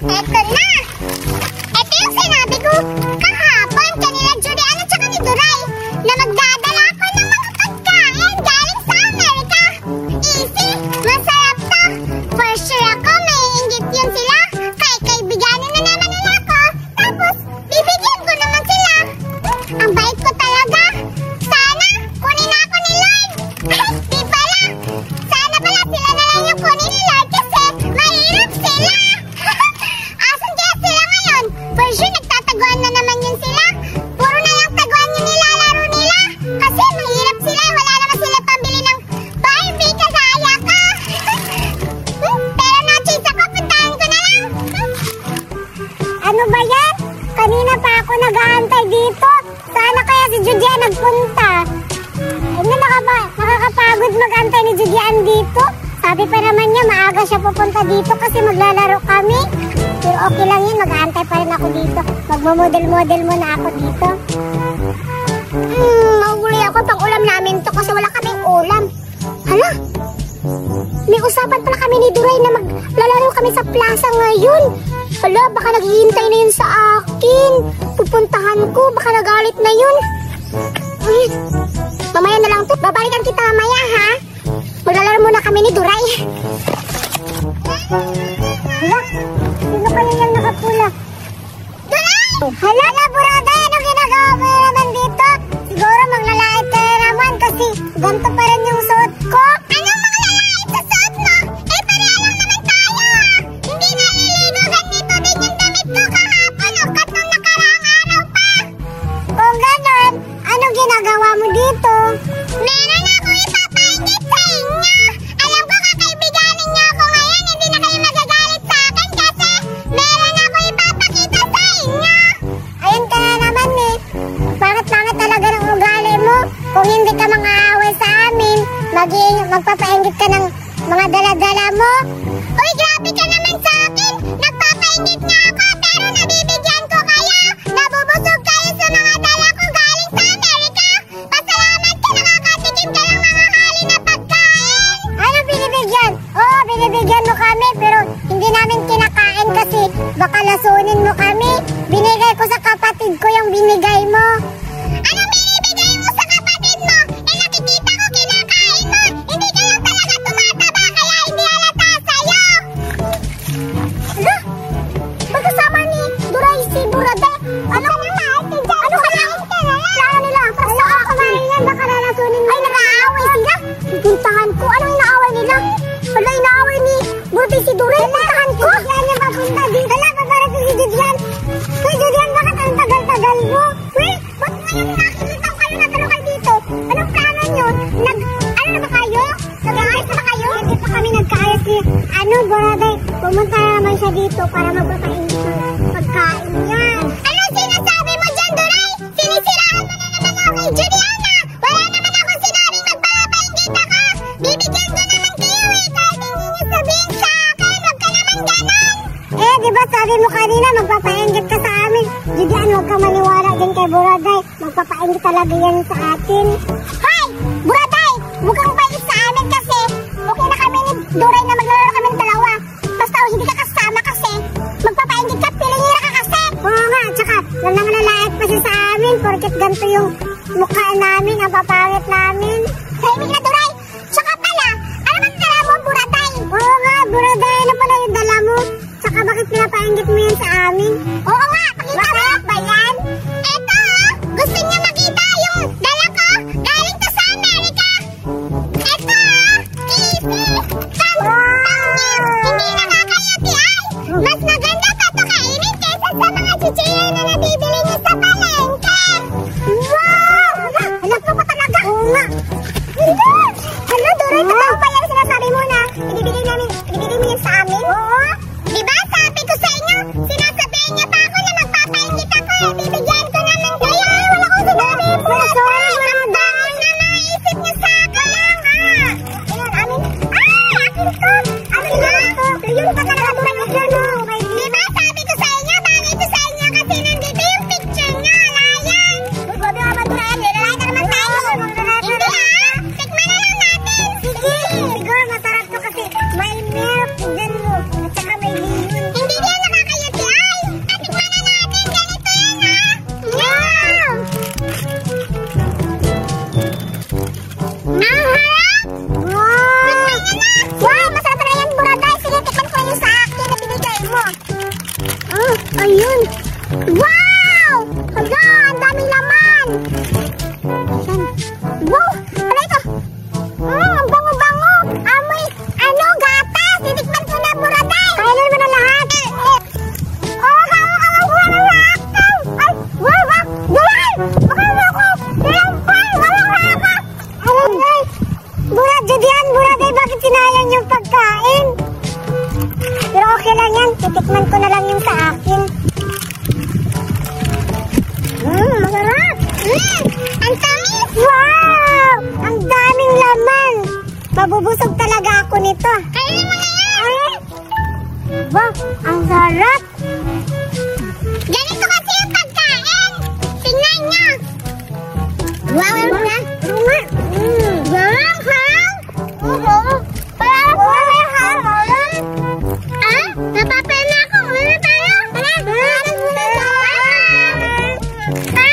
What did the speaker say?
Eto na! Ito yung sinabi ko kahapon kanila Julian at saka ni Duray na magdadala ako ng mga pagkain galing sa Amerika. Easy! Masarap to! For sure ako may inggit yun sila. Kaya kaibiganin na naman nila ako. Tapos, bibigyan ko naman sila. Ang bait ko talaga. Sana, kunin na ako ni Lord. Ay, di pala. Sana pala sila na lang yung kunin ni Lord kasi mahirap sila. Asan kaya sila ngayon? For sure, nagtataguan na naman yun sila. Puro na lang taguan yung nilalaro nila. Kasi mahirap sila. Wala naman sila pambili ng Barbie. Kasaya ka. Pero na-chase ako. Puntahan ko na lang. Ano ba yan? Kanina pa ako nag-aantay dito. Sana kaya si Judian nagpunta. Ano, nakakapagod mag-antay ni Judian dito. Sabi pa naman niya maaga siya pupunta dito kasi maglalaro kami. Pero okay lang yun, mag-aantay pa rin ako dito. Magmamodel-model muna ako dito. Maguloy ako pang ulam namin to kasi wala kaming ulam. Hala, may usapan pala kami ni Duray na maglalaro kami sa plaza ngayon. Hala, baka naghihintay na yun sa akin. Pupuntahan ko, baka nagalit na yun. Mamaya na lang to. Babalikan kita mamaya, ha? Maglalaro muna kami ni Duray. Hala, sino kaya yung nakapula? Duray! Hala, Buraday, ano ginagawa mo naman dito? Siguro maglalait ka na naman kasi ganito pa rin yung suot ko. Anong maglalait sa suot mo? Eh, pareha lang naman tayo, ha? Hindi naliligo, ganito din yung damit ko kahapon o katong nakaraang araw pa. Kung ganon, anong ginagawa mo dito? Meron ako ipapaingit sa inyo. Alam ko kakaibiganin niyo ako ngayon, hindi na kayo magagalit sa akin kasi meron ako ipapakita sa inyo. Ayun ka na naman eh. Bakit talaga ng ugali mo? Kung hindi ka mang-aaway sa amin, magpapaingit ka ng mga dala-dala mo. Uy, grabe ka naman sa akin. Nagpapaingit nga ako pero nabibigyan ko kayo. Nabubusog kayo sa mga dala ko galing sa Amerika. Pasalamat ka, nakakatikim ka ng mga hali na pagkain. Ano binibigyan? Oo, binibigyan mo kami pero hindi namin kinakain kasi baka lasunin mo kami. Binigay ko sa kapatid ko yung binigay mo. Anong binibigay mo sa kapatid mo? Eh, nakikita ko kinakain mo. Hindi ka lang talaga tumataba kaya hindi halata sa'yo. Hala? Magkasama ni Duray si Buraday. Ano ka naman? Ano ka naman? Plano nila. Basta ako kumain yan. Baka nalasunin mo. Ay, nag-aaway sila. Puntahan ko. Anong inaaway nila? Hala, inaaway ni Buraday si Duray. Puntahan ko. Yan yung papunta dito. Hala, paparating si Judian. Hey, Judian, bakit ang tagal-tagal mo? Well, ba't ngayon nakikita kayo na kayo dito? Anong plano nyo? Ano na ba kayo? Nag-aayos na ba kayo? Hindi pa kami nagkaayos ni Buraday. Pumunta na naman siya dito para magpapainit ng pagkain niya. Ano sinasabi mo dyan, Duray? Sinisiraan mo na naman ako kay Juliana. Wala naman ako sinabing magpapainit ako. Bibigyan ko naman kayo eh. Kahit hindi niyo sabihin sa akin, wag ka naman ganon. Eh, diba sabi mo kanina magpapainggit ka sa amin? Judian, huwag ka maniwala din kay Buraday. Magpapainggit talaga yan sa atin. Hoy! Buraday! Huwag kang bait sa amin kasi okay na kami ni Duray na maglalaro kami ng dalawa. Basta hindi ka kasama kasi magpapainggit ka, pilingira ka kasi. Oo nga, tsaka lalang-lalait pa siya sa amin porket ganito yung mukha namin, ang papangit namin. Tahimik na, Duray! Tsaka pala, ano bang dala mo, Buraday? Oo nga, Buraday, ano pala yung dala mo? Tsaka bakit pinapainggit mo yan sa amin? Oo nga, pakita mo. Ba yan? Eto, gusto niyo makita yung dala ko? Galing to sa Amerika. Eto, easy. Hindi nakakayati ay. Mas maganda pa ito kainin kaysa sa mga chichirya na nabibili niyo sa palengke. Wow! Alam ko pa talaga. Oo nga. Hala, Duray, totoo ba yan sinasabi mo na ibibigay mo yan sa amin? Oo. Diba sabi ko sa inyo, sinasabihin niya pa ako Ayun. Wow! Hala, ang daming laman. Ayan. Wow! Ano ito? Ang bango-bango. Amoy, gatas. Titikman ko na, Buraday. Kailan mo na lahat? Oh, kamu na lahat. Ay, wow! Dulan! Baka mo ako. Dalampay! Wala ka. Ay, Buraday, bakit sinayang yung pagkain? Pero okay lang yan. Titikman ko na lang yung sa akin. Masarap. Ang tamis. Wow! Ang daming laman. Mabubusog talaga ako nito. Kainin mo na yan. Wow! Ang sarap. Ganito kasi yung pagkain. Tingnan niya. Wow! Wow! Parang po may hamon. Napapena ako. Muna tayo. Tara.